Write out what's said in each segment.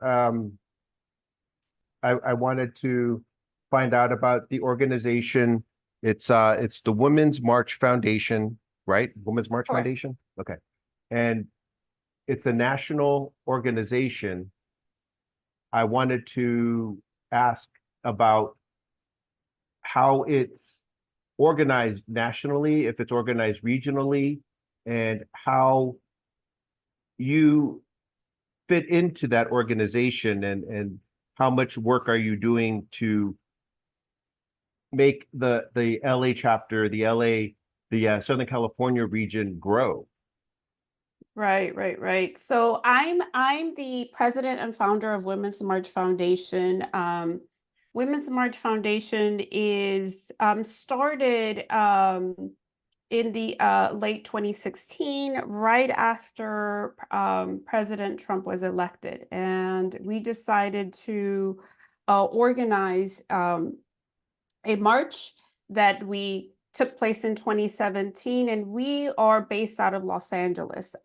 I wanted to find out about the organization. It's the Women's March Foundation, right? Women's March Correct. Foundation? Okay. And it's a national organization. I wanted to ask about how it's organized nationally, if it's organized regionally, and how you fit into that organization and how much work are you doing to make the LA chapter, the Southern California region grow? Right. So I'm the president and founder of Women's March Foundation. Women's March Foundation is started in the late 2016, right after President Trump was elected, and we decided to organize a march that we took place in 2017, and we are based out of Los Angeles.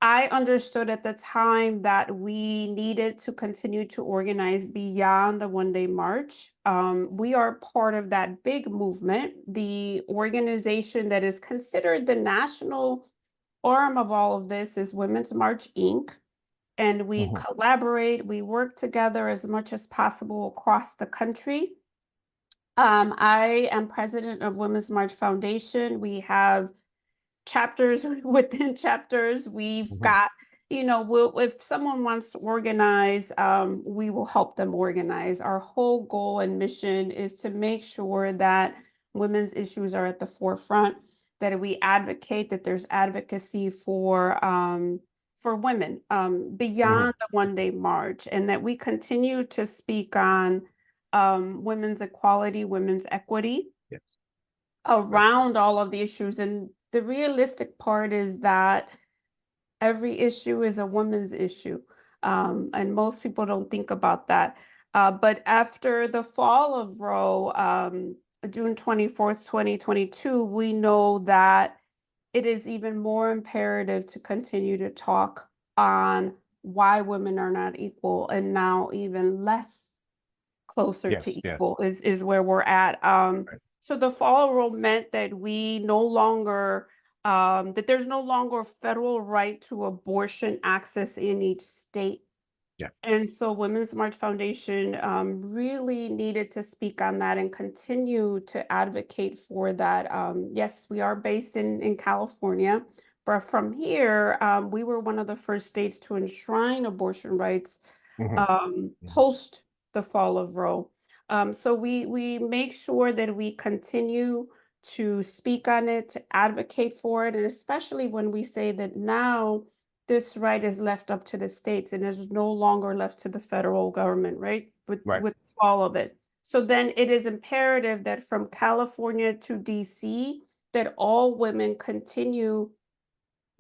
I understood at the time that we needed to continue to organize beyond the one-day march. We are part of that big movement. The organization that is considered the national arm of all of this is Women's March, Inc. And we Mhm. collaborate, we work together as much as possible across the country. I am president of Women's March Foundation. We have chapters within chapters. We've Mhm. got, if someone wants to organize, we will help them organize. Our whole goal and mission is to make sure that women's issues are at the forefront, that we advocate, that there's advocacy for women Mhm. beyond the one-day march, and that we continue to speak on women's equality, women's equity Yes. Right. around all of the issues. And the realistic part is that every issue is a woman's issue. And most people don't think about that. But after the fall of Roe, June 24th, 2022, we know that it is even more imperative to continue to talk on why women are not equal, and now even less closer to Yes. Yes. equal is where we're at. Right. So the fall rule meant that we no longer that there's no longer federal right to abortion access in each state. Yeah. And so Women's March Foundation really needed to speak on that and continue to advocate for that. Yes, we are based in California, but from here, we were one of the first states to enshrine abortion rights Mhm. Mhm. post the fall of Roe. So we make sure that we continue to speak on it, to advocate for it, and especially when we say that now this right is left up to the states and is no longer left to the federal government, right? Right. With all of it. So then it is imperative that from California to DC, that all women continue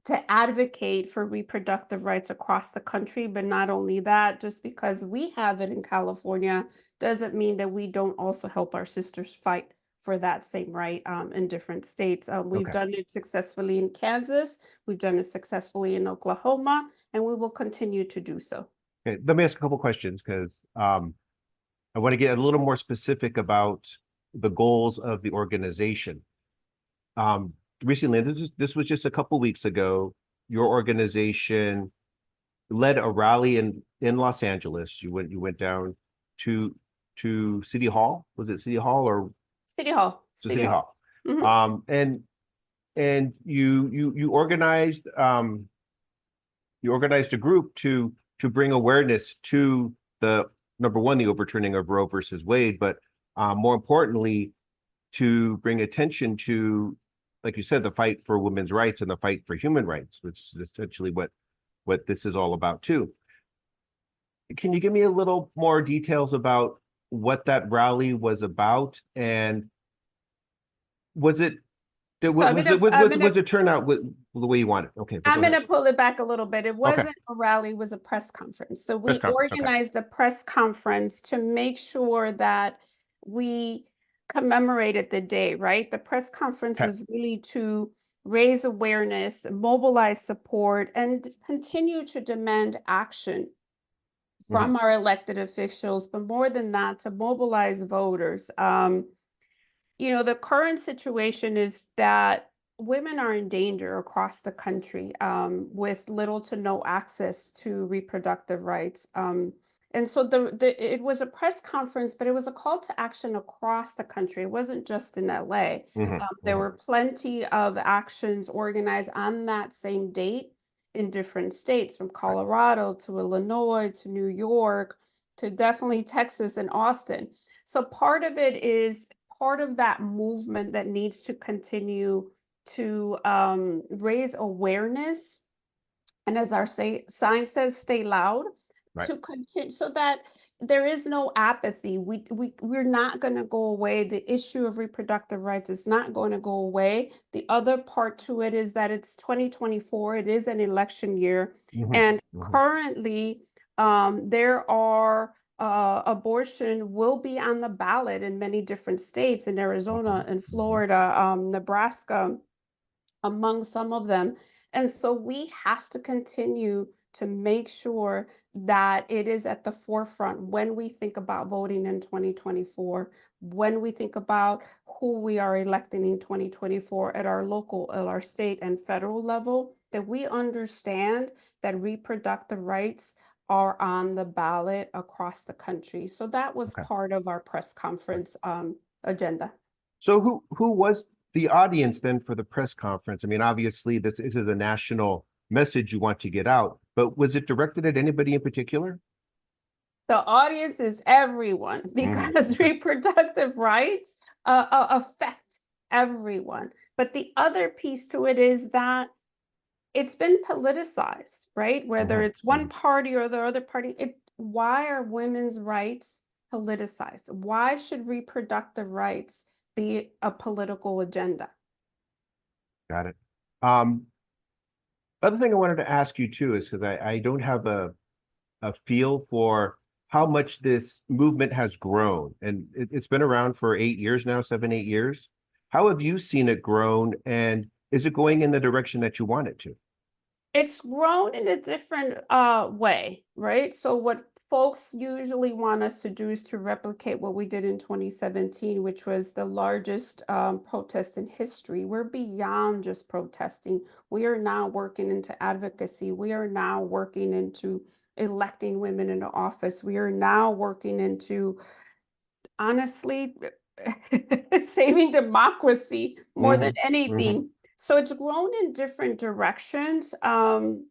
to advocate for reproductive rights across the country. But not only that, just because we have it in California doesn't mean that we don't also help our sisters fight for that same right in different states. We've Okay. done it successfully in Kansas, we've done it successfully in Oklahoma, and we will continue to do so. Okay. Let me ask a couple questions because I want to get a little more specific about the goals of the organization. Um, Recently, this was just a couple weeks ago. Your organization led a rally in Los Angeles. You went down to City Hall. Was it City Hall or City Hall, to City City Hall. Hall? Mhm. And you organized a group to bring awareness to the number one, the overturning of Roe versus Wade, but more importantly, to bring attention to, like you said, the fight for women's rights and the fight for human rights, which is essentially what this is all about too. Can you give me a little more details about what that rally was about, and was it So I'm was gonna it was I'm was, gonna was it turn out the way you wanted? Okay, but I'm go going ahead. to pull it back a little bit. It Okay, wasn't a rally, it was a press conference. So press we conference. Okay, organized a press conference to make sure that we commemorated the day, right? The press conference okay, was really to raise awareness, mobilize support, and continue to demand action from our elected officials, but more than that, to mobilize voters. The current situation is that women are in danger across the country with little to no access to reproductive rights. And so it was a press conference, but it was a call to action across the country. It wasn't just in LA. There were plenty of actions organized on that same date in different states, from Colorado to Illinois to New York to definitely Texas and Austin. So part of it is part of that movement that needs to continue to raise awareness, and as our sign says, stay loud, Right. to continue so that there is no apathy. We're not going to go away. The issue of reproductive rights is not going to go away. The other part to it is that it's 2024. It is an election year, and currently there are abortion will be on the ballot in many different states, in Arizona and Florida, Nebraska, among some of them. And so we have to continue to make sure that it is at the forefront when we think about voting in 2024, when we think about who we are electing in 2024 at our local, at our state and federal level, that we understand that reproductive rights are on the ballot across the country. So that was Okay. part of our press conference agenda. So who was the audience then for the press conference? I mean, obviously this is a national message you want to get out, but was it directed at anybody in particular? The audience is everyone, because reproductive rights affect everyone. But the other piece to it is that it's been politicized, right? Whether it's one party or the other party, why are women's rights politicized? Why should reproductive rights be a political agenda? Got it. Other thing I wanted to ask you too is because I don't have a feel for how much this movement has grown, and it's been around for 8 years now, 7, 8 years. How have you seen it grown, and is it going in the direction that you want it to? It's grown in a different way, right? So what folks usually want us to do is to replicate what we did in 2017, which was the largest protest in history. We're beyond just protesting. We are now working into advocacy. We are now working into electing women into office. We are now working into, honestly, saving democracy more than anything. So it's grown in different directions. And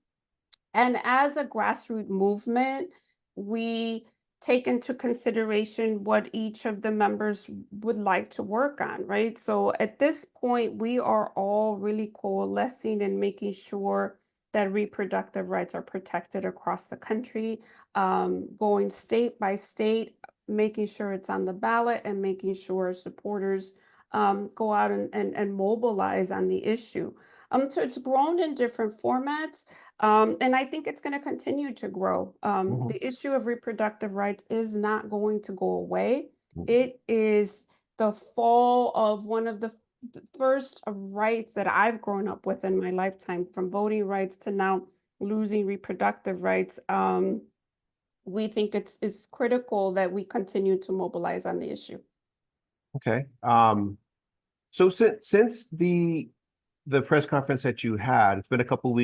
as a grassroots movement, we take into consideration what each of the members would like to work on, right? So at this point, we are all really coalescing and making sure that reproductive rights are protected across the country, going state by state, making sure it's on the ballot, and making sure supporters go out and mobilize on the issue. So it's grown in different formats. And I think it's going to continue to grow. The issue of reproductive rights is not going to go away. It is the fall of one of the first rights that I've grown up with in my lifetime, from voting rights to now losing reproductive rights. We think it's critical that we continue to mobilize on the issue. Okay. So since the press conference that you had, it's been a couple of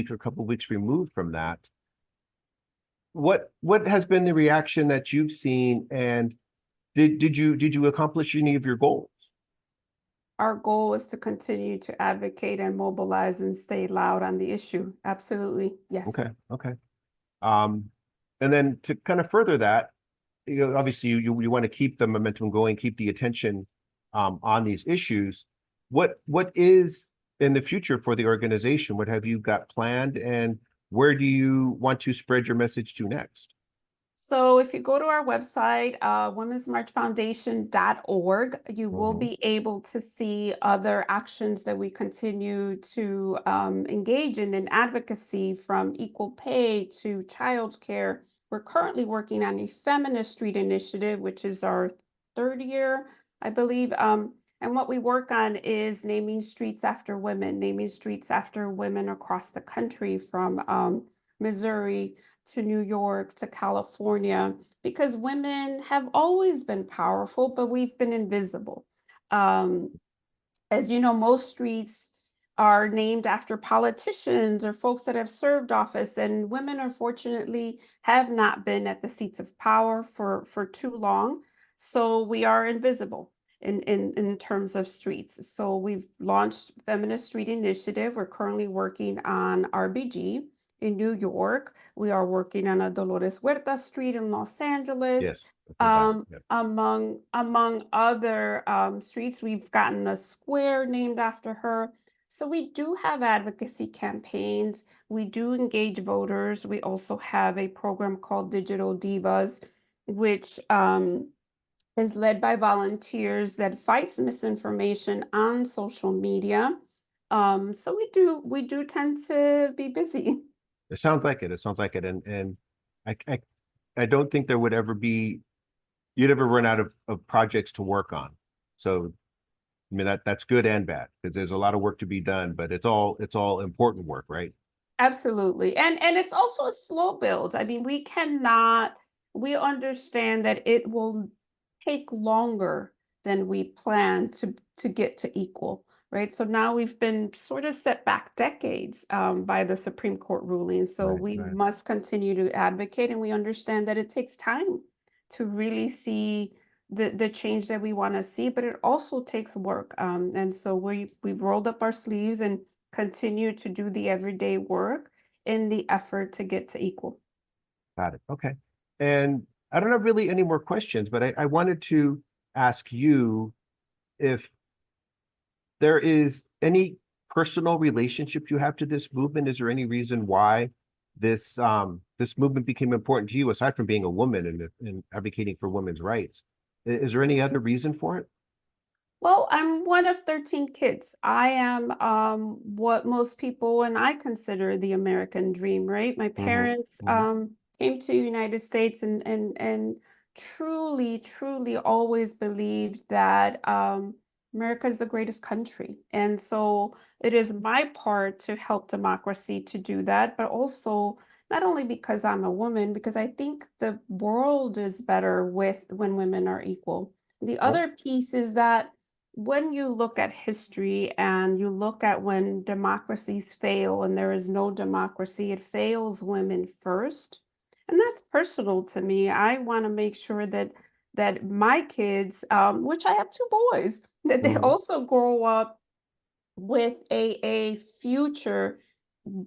weeks removed from that. What has been the reaction that you've seen, and did you accomplish any of your goals? Our goal is to continue to advocate and mobilize and stay loud on the issue. Absolutely, yes. Okay. And then to kind of further that, obviously you want to keep the momentum going, keep the attention on these issues. What is in the future for the organization? What have you got planned, and where do you want to spread your message to next? So if you go to our website, womensmarchfoundation.org, you will be able to see other actions that we continue to engage in advocacy, from equal pay to childcare. We're currently working on a Feminist Street initiative, which is our third year, I believe. And what we work on is naming streets after women across the country, from Missouri to New York to California, because women have always been powerful, but we've been invisible. Um, as you know, most streets are named after politicians or folks that have served office, and women, unfortunately, have not been at the seats of power for too long. So we are invisible in terms of streets. So we've launched Feminist Street Initiative. We're currently working on RBG in New York. We are working on a Dolores Huerta Street in Los Angeles. Yes, I've heard that. Yeah. Among other streets, we've gotten a square named after her. So we do have advocacy campaigns. We do engage voters. We also have a program called Digital Divas, which is led by volunteers that fights misinformation on social media. So we do tend to be busy. It sounds like it. It sounds like it. And I, I, I don't think there would ever be, you'd ever run out of projects to work on. So, I mean, that's good and bad because there's a lot of work to be done, but it's all important work, right? Absolutely. And it's also a slow build. I mean, we understand that it will take longer than we plan to get to equal, right? So now we've been sort of set back decades by the Supreme Court ruling. So Right, we right. must continue to advocate, and we understand that it takes time to really see the change that we want to see, but it also takes work. And so we've rolled up our sleeves and continue to do the everyday work in the effort to get to equal. Got it. Okay. And I don't have really any more questions, but I wanted to ask you if there is any personal relationship you have to this movement. Is there any reason why this movement became important to you, aside from being a woman and advocating for women's rights? Is there any other reason for it? Well, I'm one of 13 kids. I am what most people and I consider the American dream, right? My Hmm. parents Hmm. came to the United States and truly, truly always believed that America is the greatest country. And so it is my part to help democracy to do that, but also not only because I'm a woman, because I think the world is better with when women are equal. The Oh, other piece is that when you look at history and you look at when democracies fail and there is no democracy, it fails women first. And that's personal to me. I want to make sure that my kids, which I have two boys, that they mhm. also grow up with a future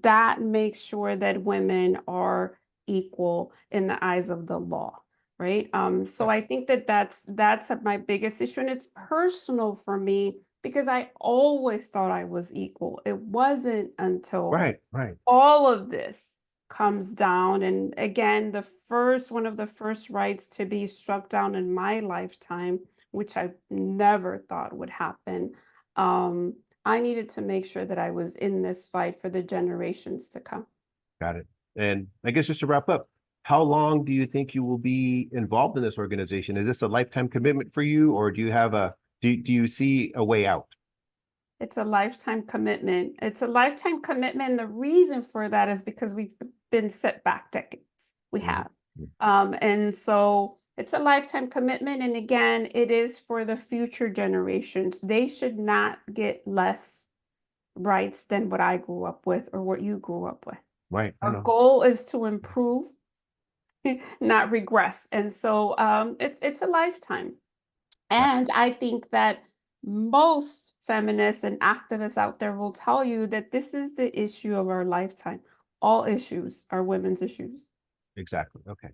that makes sure that women are equal in the eyes of the law, right? So I think that that's my biggest issue, and it's personal for me because I always thought I was equal. It wasn't until Right, right. all of this comes down, and again, the first one of the first rights to be struck down in my lifetime, which I never thought would happen. um I needed to make sure that I was in this fight for the generations to come. Got it. And I guess just to wrap up, how long do you think you will be involved in this organization? Is this a lifetime commitment for you, or do you see a way out? It's a lifetime commitment. It's a lifetime commitment. The reason for that is because we've been set back decades. We Mhm. have. And so it's a lifetime commitment. And again, it is for the future generations. They should not get less rights than what I grew up with or what you grew up with. Right, I Our know. goal is to improve, not regress. And so it's a lifetime. Got And I think that most feminists and activists out there will tell you that this is the issue of our lifetime. All issues are women's issues. exactly. Okay.